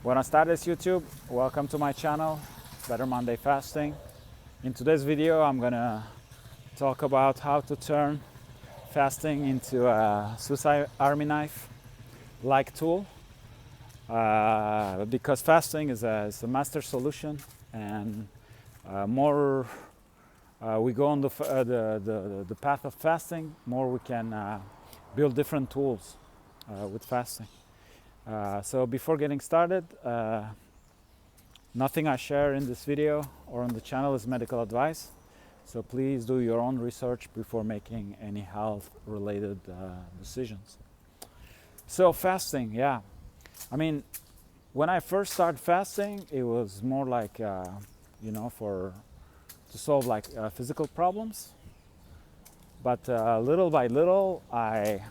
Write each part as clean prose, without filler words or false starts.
Buenas tardes YouTube, welcome to my channel, Better Monday Fasting. In today's video I'm gonna talk about how to turn fasting into a suicide army knife like tool, because fasting is a master solution, and more we go on the path of fasting, more we can build different tools with fasting. So before getting started, nothing I share in this video or on the channel is medical advice. So please do your own research before making any health related decisions. So fasting, yeah. I mean, when I first started fasting, it was more like, to solve like physical problems. But little by little, I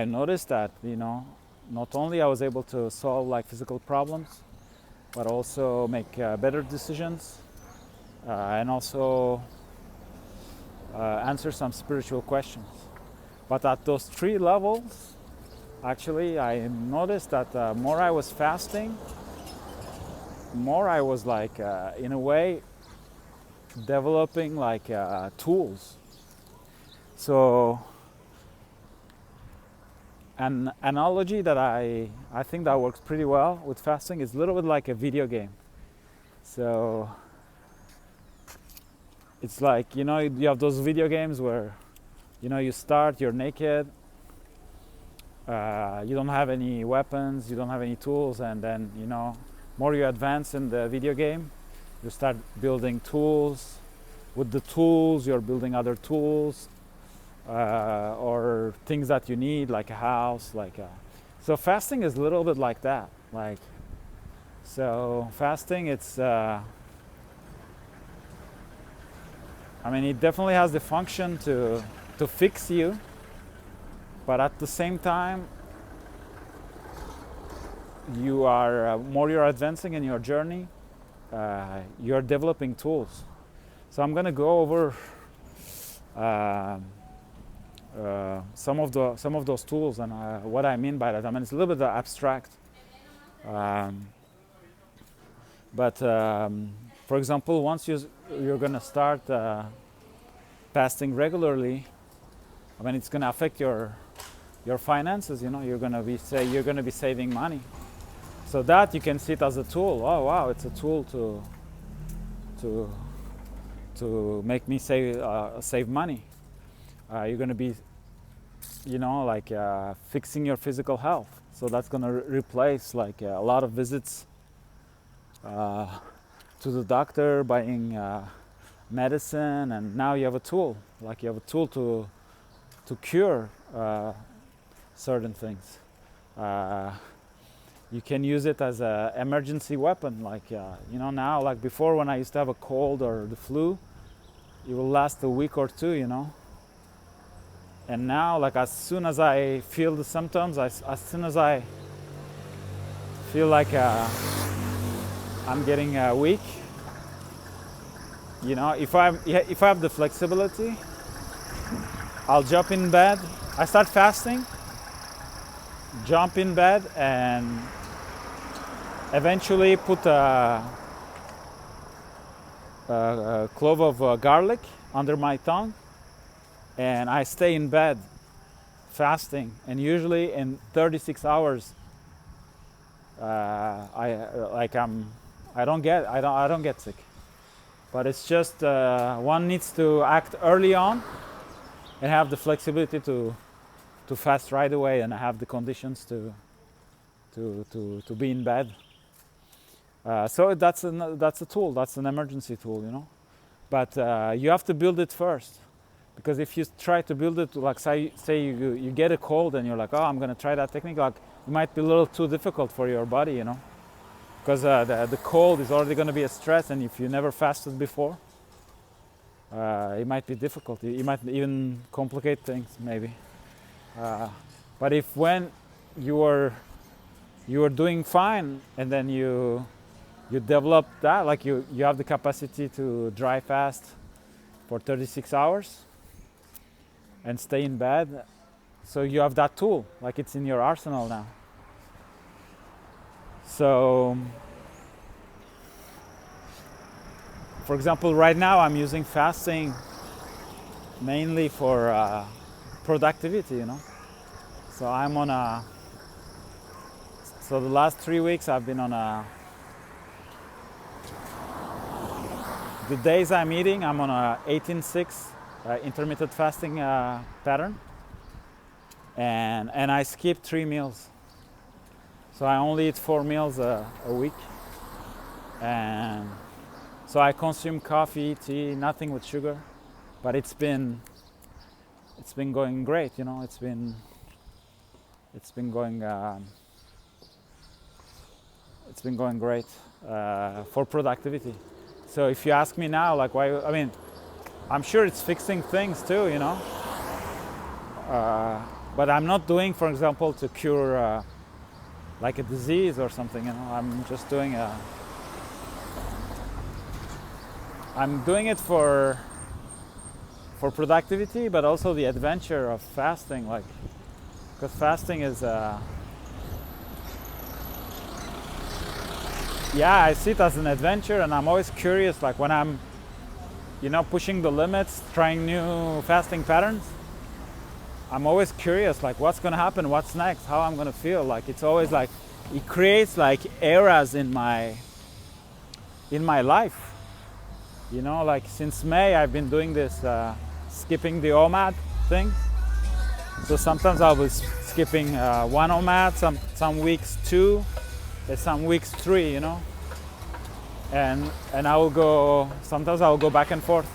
noticed that, not only I was able to solve like physical problems, but also make better decisions, and also answer some spiritual questions. But at those three levels, actually, I noticed that more I was fasting, more I was like, in a way, developing like tools. So an analogy that I think that works pretty well with fasting is a little bit like a video game. So it's like, you have those video games where, you start, you're naked, you don't have any weapons, you don't have any tools, and then, more you advance in the video game, you start building tools. With the tools, you're building other tools, or things that you need, like a house, so fasting is a little bit like that. So fasting, it's it definitely has the function to fix you, but at the same time, you are more you're advancing in your journey, you're developing tools. So I'm gonna go over some of those tools and what I mean by that. It's a little bit abstract, but for example, once you're gonna start fasting regularly, it's gonna affect your finances. You're gonna be saving money, so that you can see it as a tool. Oh wow, it's a tool to make me save money. You're gonna be fixing your physical health, so that's gonna replace like a lot of visits to the doctor, buying medicine, and now you have a tool. You have a tool to cure certain things. You can use it as an emergency weapon, now, like before, when I used to have a cold or the flu, it will last a week or two, and now, as soon as I feel the symptoms, as soon as I feel like I'm getting weak, if I have the flexibility, I'll jump in bed. I start fasting, jump in bed, and eventually put a clove of garlic under my tongue, and I stay in bed fasting, and usually in 36 hours I don't get sick. But it's just one needs to act early on and have the flexibility to fast right away, and have the conditions to be in bed. So that's a tool. That's an emergency tool, but you have to build it first. Because if you try to build it, say you get a cold and you're like, oh, I'm going to try that technique, it might be a little too difficult for your body, because the cold is already going to be a stress, and if you never fasted before, it might be difficult. It might even complicate things, maybe. But if when you are doing fine, and then you develop that, you have the capacity to dry fast for 36 hours and stay in bed, so you have that tool, it's in your arsenal now. So, for example, right now I'm using fasting mainly for productivity, you know. So I'm on a, so the last 3 weeks I've been on the days I'm eating, I'm on a 18-6 intermittent fasting pattern. And I skip 3 meals. So I only eat 4 meals a week. And so I consume coffee, tea, nothing with sugar. But it's been going great, you know. It's been going great for productivity. So if you ask me now, like why, I mean, I'm sure it's fixing things too, you know. But I'm not doing, for example, to cure like a disease or something, you know. I'm just doing I'm doing it for productivity, but also the adventure of fasting, like, because fasting is yeah, I see it as an adventure, and I'm always curious, like when I'm, you know, pushing the limits, trying new fasting patterns, I'm always curious, like what's gonna happen, what's next, how I'm gonna feel. Like it's always like, it creates like eras in my life. You know, like since May I've been doing this skipping the OMAD thing. So sometimes I was skipping 1 OMAD, some weeks 2, and some weeks 3, you know. And I will go, sometimes I will go back and forth,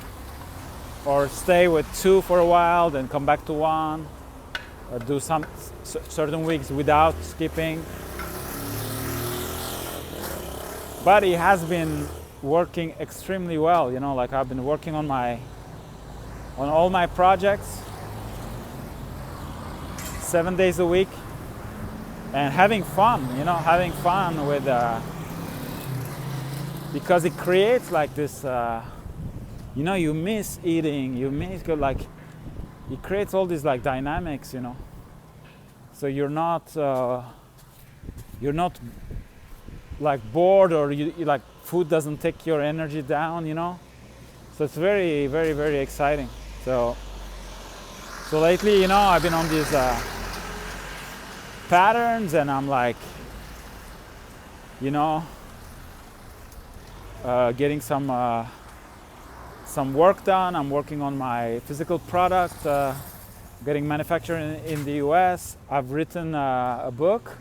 or stay with 2 for a while, then come back to 1, or do some certain weeks without skipping. But it has been working extremely well, you know, like I've been working on all my projects 7 days a week and having fun, you know, with because it creates like this you know, you miss eating, you miss, like, it creates all these like dynamics, you know. So you're not like bored, or you like food doesn't take your energy down, you know. So it's very, very, very exciting. So lately, you know, I've been on these patterns, and I'm like, you know, getting some work done. I'm working on my physical product, getting manufactured in the US. I've written a book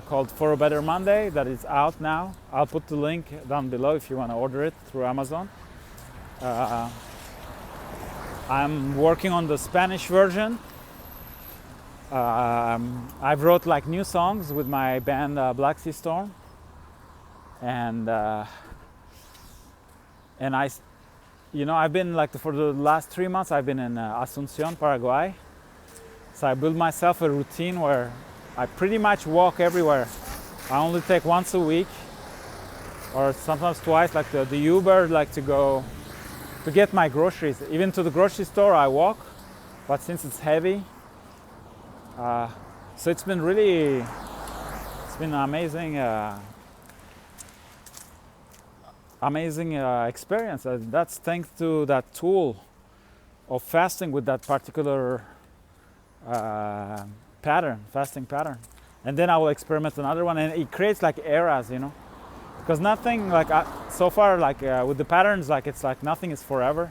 called For a Better Monday that is out now. I'll put the link down below if you want to order it through Amazon. I'm working on the Spanish version. I've wrote like new songs with my band Black Sea Storm, and I, you know, I've been like, for the last 3 months I've been in Asuncion, Paraguay. So I built myself a routine where I pretty much walk everywhere. I only take once a week, or sometimes twice, like the Uber, like to go to get my groceries. Even to the grocery store I walk, but since it's heavy, so it's been an amazing experience. That's thanks to that tool of fasting with that particular fasting pattern. And then I will experiment another one, and it creates like eras, you know, because nothing like so far, like with the patterns, like it's like nothing is forever.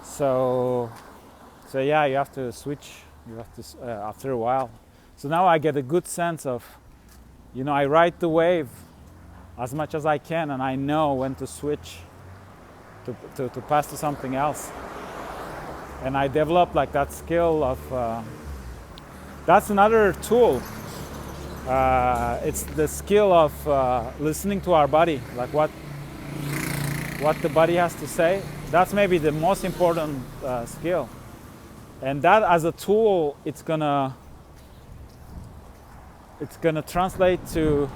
So yeah, you have to switch. You have to after a while. So now I get a good sense of, you know, I ride the wave as much as I can, and I know when to switch to pass to something else. And I develop like that skill of that's another tool. It's the skill of listening to our body, like what the body has to say. That's maybe the most important skill. And that as a tool, it's gonna translate to,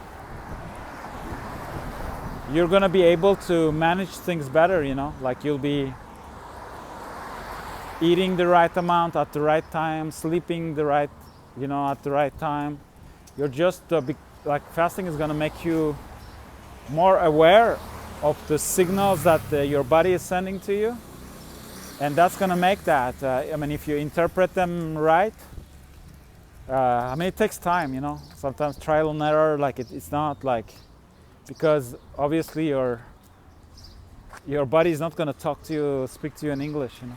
you're gonna be able to manage things better, you know, like you'll be eating the right amount at the right time, sleeping the right, you know, at the right time, you're just like fasting is going to make you more aware of the signals that your body is sending to you, and that's going to make that I mean, if you interpret them right, I mean, it takes time, you know, sometimes trial and error, like it's not like, because obviously your body is not going to talk to you, speak to you in English, you know.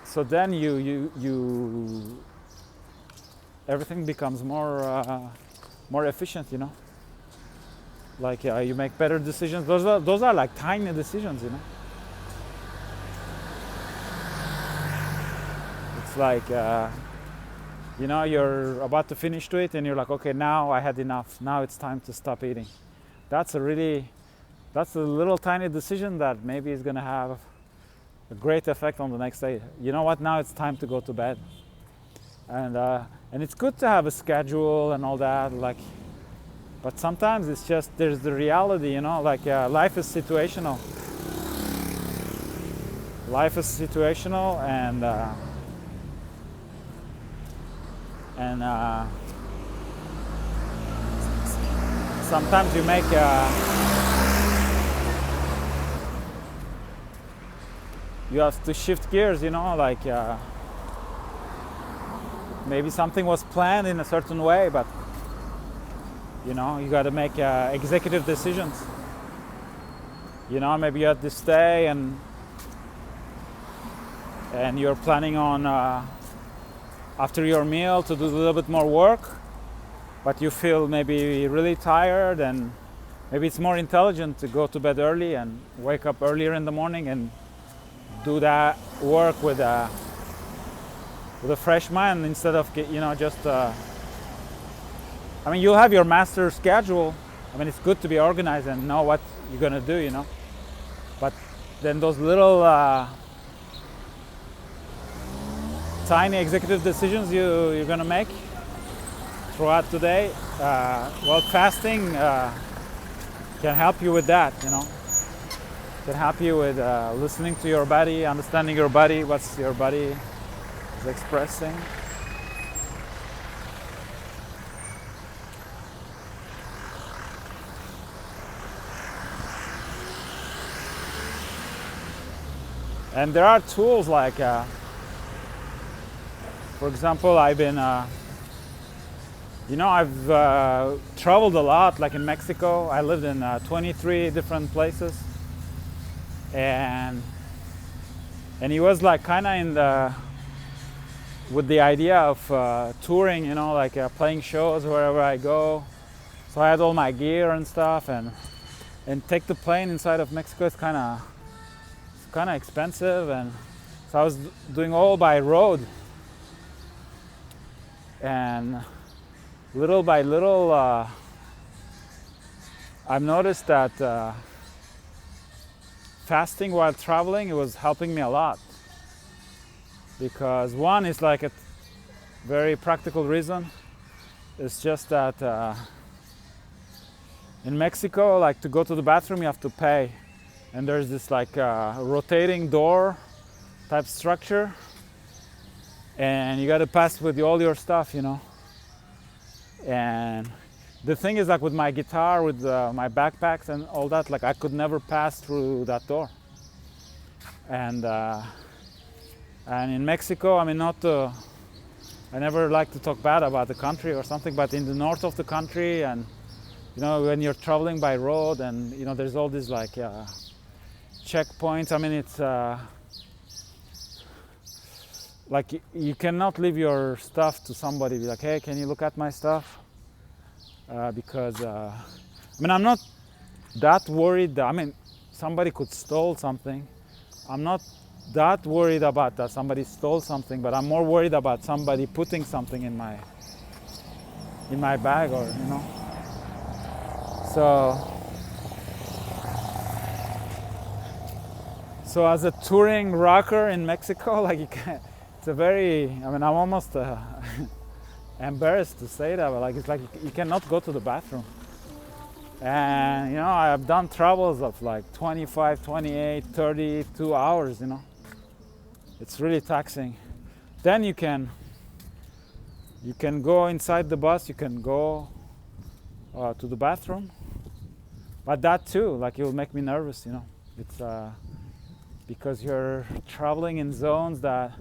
So then you everything becomes more efficient, you know. Like you make better decisions. Those are like tiny decisions, you know. It's like you know, you're about to finish to it and you're like, okay, now I had enough, now it's time to stop eating. That's a little tiny decision that maybe is going to have a great effect on the next day. You know what, now it's time to go to bed. And it's good to have a schedule and all that, like, but sometimes it's just, there's the reality, you know, like life is situational. Life is situational, and sometimes you make you have to shift gears, you know, like maybe something was planned in a certain way, but you know, you got to make executive decisions. You know, maybe you have to stay and you're planning on after your meal to do a little bit more work, but you feel maybe really tired, and maybe it's more intelligent to go to bed early and wake up earlier in the morning and do that work with a fresh mind, instead of, you know, just I mean, you'll have your master schedule. I mean, it's good to be organized and know what you're gonna do, you know, but then those little tiny executive decisions you're gonna make throughout the day, well, fasting can help you with that, you know. Can help you with listening to your body, understanding your body, what's your body is expressing. And there are tools like, for example, I've been, you know, I've traveled a lot, like in Mexico. I lived in 23 different places. And he was like kind of in with the idea of touring, you know, like playing shows wherever I go. So I had all my gear and stuff, and take the plane inside of Mexico is kind of expensive, and so I was doing all by road. And little by little, I've noticed that fasting while traveling, it was helping me a lot, because one is like a very practical reason. It's just that in Mexico, like, to go to the bathroom you have to pay, and there's this like rotating door type structure, and you got to pass with all your stuff, you know. And the thing is, like, with my guitar, with my backpacks and all that, like, I could never pass through that door. And in Mexico, I mean, I never like to talk bad about the country or something, but in the north of the country, and you know, when you're traveling by road, and you know, there's all these like checkpoints. I mean, it's like you cannot leave your stuff to somebody, be like, hey, can you look at my stuff? Because I mean, I'm not that worried. I mean, somebody could steal something. I'm not that worried about that somebody stole something, but I'm more worried about somebody putting something in my bag, or you know. So as a touring rocker in Mexico, like, it's a very, I mean, I'm almost embarrassed to say that, but like, it's like you cannot go to the bathroom. And you know, I've done travels of like 25, 28, 32 hours, you know. It's really taxing. Then you can You can go inside the bus, you can go to the bathroom, but that too, like, it will make me nervous, it's because you're traveling in zones that,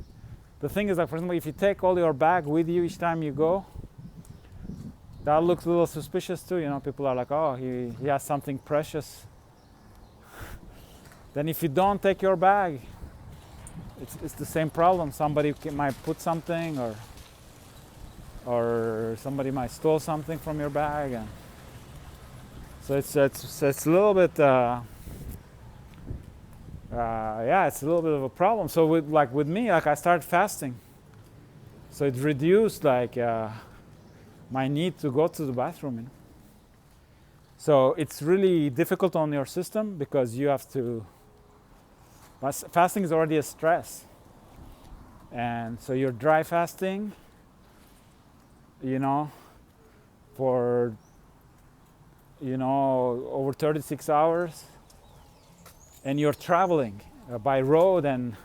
the thing is, like, for example, if you take all your bag with you each time you go, that looks a little suspicious too, people are like, oh, he has something precious. Then if you don't take your bag, it's the same problem. Somebody might put something, or somebody might steal something from your bag, and so it's a little bit it's a little bit of a problem. So with me, like, I started fasting, so it reduced my need to go to the bathroom. So it's really difficult on your system because you have to. Fasting is already a stress, and so you're dry fasting, for over 36 hours, and you're traveling by road, and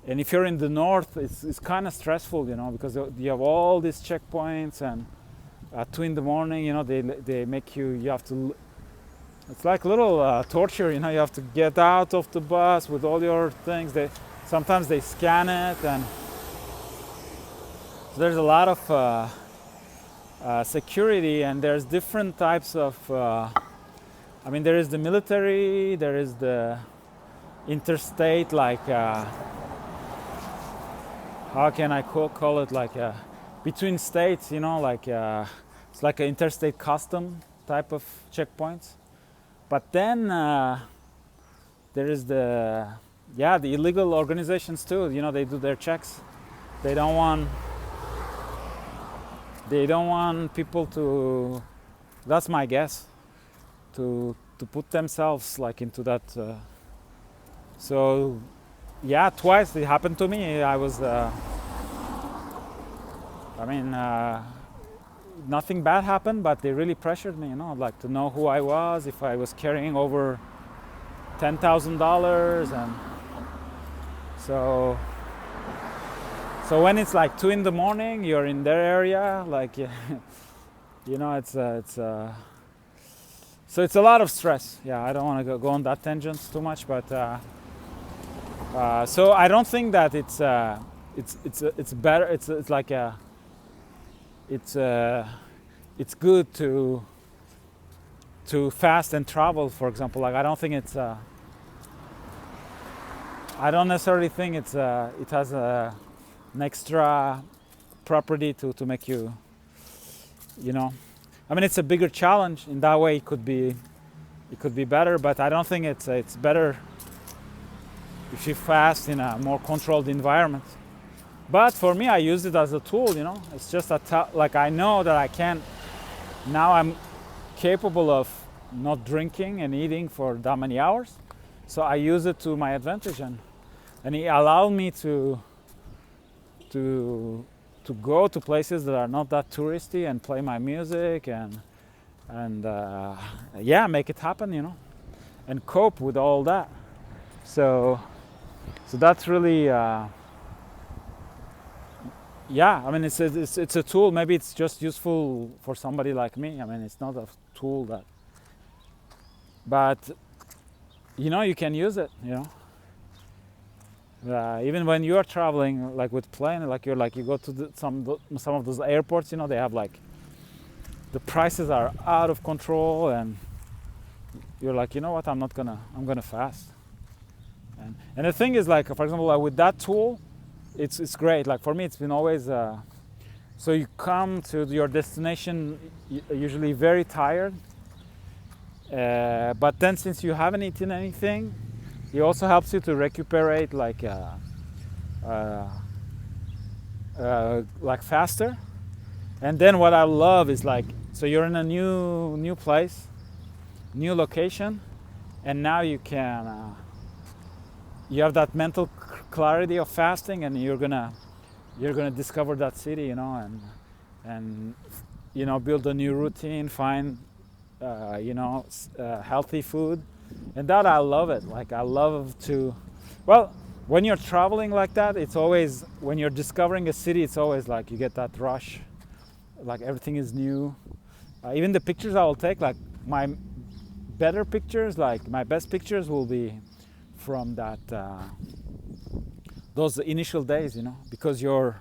if you're in the north, it's kind of stressful, because you have all these checkpoints, and at 2 a.m, they make you have to. It's like a little torture, you have to get out of the bus with all your things. Sometimes they scan it, and so there's a lot of security, and there's different types of. There is the military, there is the interstate, like how can I call it, like between states, it's like an interstate custom type of checkpoints. But then there is the illegal organizations too. They do their checks. They don't want people to. That's my guess. To put themselves like into that. So twice it happened to me. I was. Nothing bad happened, but they really pressured me, like, to know who I was, if I was carrying over $10,000, and so when it's like 2 a.m, you're in their area, like, so it's a lot of stress. I don't want to go on that tangent too much, but so I don't think that it's better. It's like a. It's good to fast and travel, for example. Like, I don't think it's. I don't necessarily think it has an extra property to make you. It's a bigger challenge in that way. It could be better, but I don't think it's better if you fast in a more controlled environment. But for me, I use it as a tool, It's just like, I know that I can. Now I'm capable of not drinking and eating for that many hours. So I use it to my advantage, and it allowed me to go to places that are not that touristy and play my music and make it happen, and cope with all that. So that's really. It's a tool. Maybe it's just useful for somebody like me. It's not a tool that, but you can use it. Even when you are traveling, like with plane, like you go to some of those airports. They have like the prices are out of control, and you're like, what? I'm gonna fast. And the thing is, like, for example, with that tool. It's great. Like, for me, it's been always. So you come to your destination usually very tired, but then since you haven't eaten anything, it also helps you to recuperate like faster. And then what I love is, like, so you're in a new place, new location, and now you can. You have that mental clarity of fasting, and you're gonna discover that city, and build a new routine, find healthy food, and that I love it. Like, I love to. Well, when you're traveling like that, it's always, when you're discovering a city, it's always like you get that rush, like everything is new. Even the pictures I will take, like my better pictures, like my best pictures will be from that those initial days, because your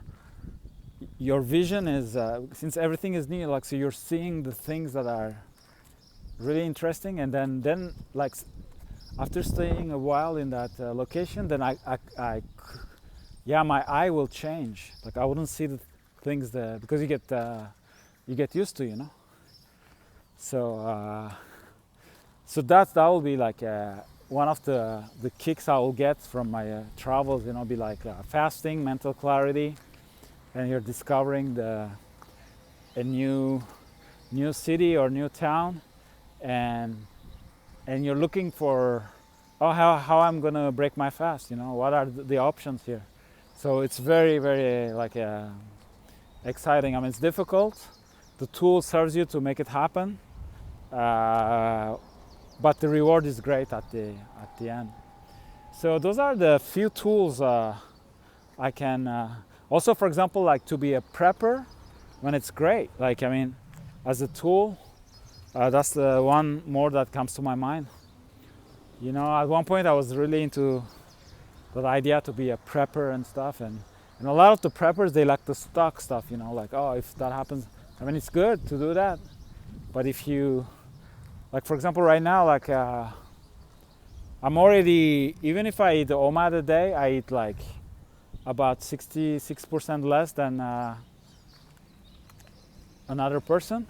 vision is, since everything is new, like, so you're seeing the things that are really interesting, and then like after staying a while in that location, then my eye will change. Like I wouldn't see the things that, because you get used to, So that will be like one of the kicks I will get from my travels. Be like fasting, mental clarity, and you're discovering a new city or new town, and you're looking for how I'm gonna break my fast. What are the options here? So it's very, very like exciting. I mean, it's difficult. The tool serves you to make it happen, but the reward is great at the end. So those are the few tools I can. Also, for example, like to be a prepper, when it's great. Like, I mean, as a tool, that's the one more that comes to my mind. At one point I was really into that idea to be a prepper and stuff, and a lot of the preppers, they like the stock stuff, like, if that happens, I mean, it's good to do that, but if you, like, for example, right now, like, I'm already, even if I eat the OMAD a day, I eat like about 66% less than another person.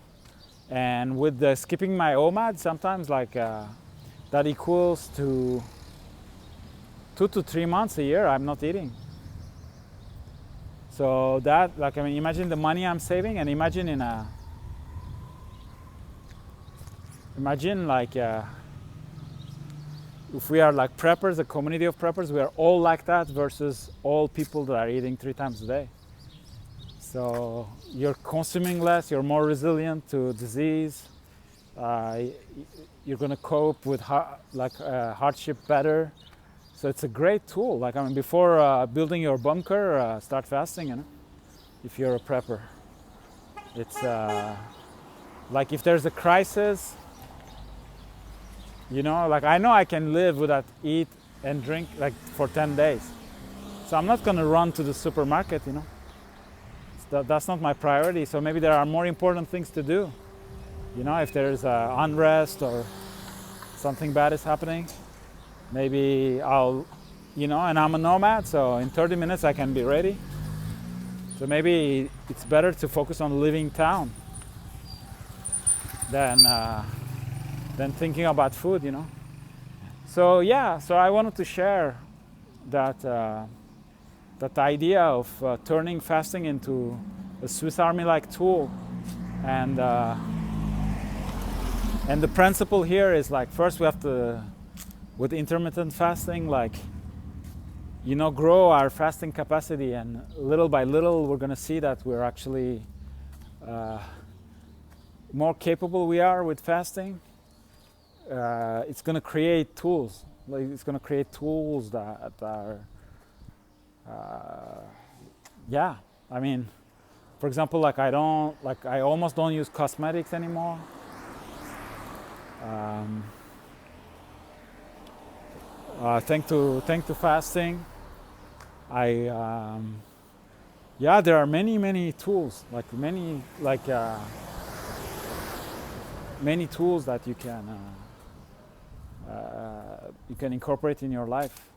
And with the skipping my OMAD, sometimes like that equals to 2 to 3 months a year I'm not eating. So that, like, I mean, imagine the money I'm saving, and imagine like if we are like preppers, a community of preppers, we are all like that versus all people that are eating 3 times a day. So you're consuming less, you're more resilient to disease, you're gonna cope with hardship better. So it's a great tool. Like, I mean, before building your bunker, start fasting, if you're a prepper. It's like if there's a crisis, like I know I can live without eat and drink like for 10 days. So I'm not gonna run to the supermarket, That's not my priority. So maybe there are more important things to do. If there's unrest or something bad is happening, maybe I'll, and I'm a nomad, so in 30 minutes I can be ready. So maybe it's better to focus on living town than thinking about food, So yeah, so I wanted to share that idea of turning fasting into a Swiss Army-like tool, and the principle here is like, first we have to, with intermittent fasting, like, grow our fasting capacity, and little by little we're gonna see that we're actually more capable we are with fasting. It's gonna create tools. Like, it's gonna create tools that are I mean, for example, like I almost don't use cosmetics anymore. Thanks to fasting, there are many tools, many tools that you can incorporate in your life.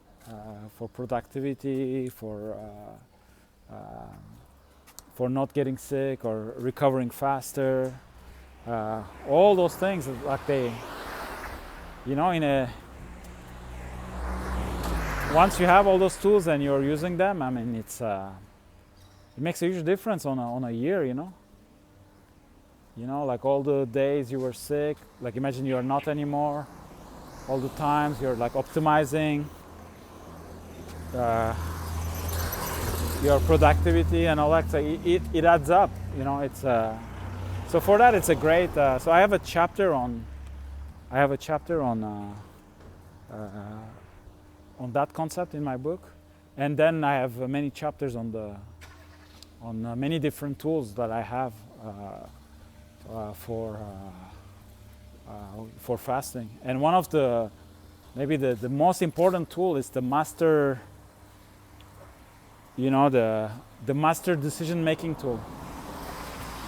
For productivity, for not getting sick or recovering faster, all those things, like they, once you have all those tools and you're using them, I mean, it makes a huge difference on a year, like all the days you were sick, like imagine you're not anymore, all the times you're like optimizing your productivity and all that. So it adds up, it's so for that it's a great so I have a chapter on that concept in my book, And then I have many chapters on many different tools that I have for fasting. And one of maybe the most important tool is the master, the master decision making tool.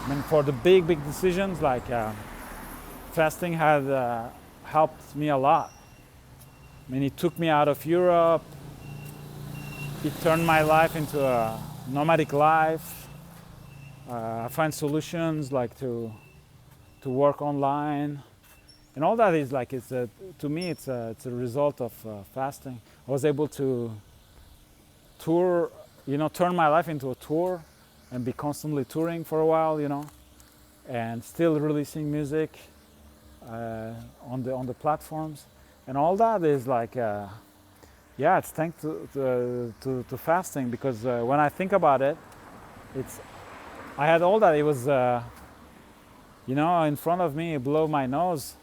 I mean, for the big decisions, like fasting had helped me a lot. I mean, it took me out of Europe. It turned my life into a nomadic life. I find solutions like to work online, and all that is like to me it's a result of fasting. I was able to tour, turn my life into a tour, and be constantly touring for a while, and still releasing music on the platforms, and all that is like it's thanks to fasting, because when I think about it, I had all that. It was in front of me, below my nose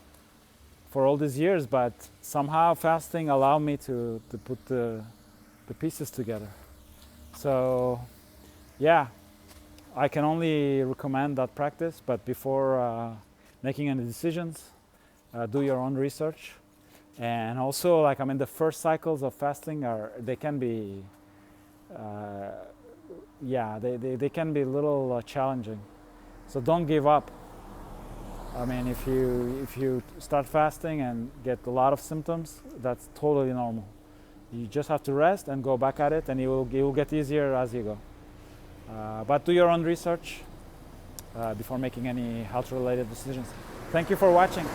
for all these years, but somehow fasting allowed me to put the pieces together. So I can only recommend that practice, but before making any decisions, do your own research. And also, the first cycles of fasting they can be they can be a little challenging. So don't give up. I mean, if you start fasting and get a lot of symptoms, that's totally normal. You just have to rest and go back at it, and it will get easier as you go. But do your own research before making any health-related decisions. Thank you for watching.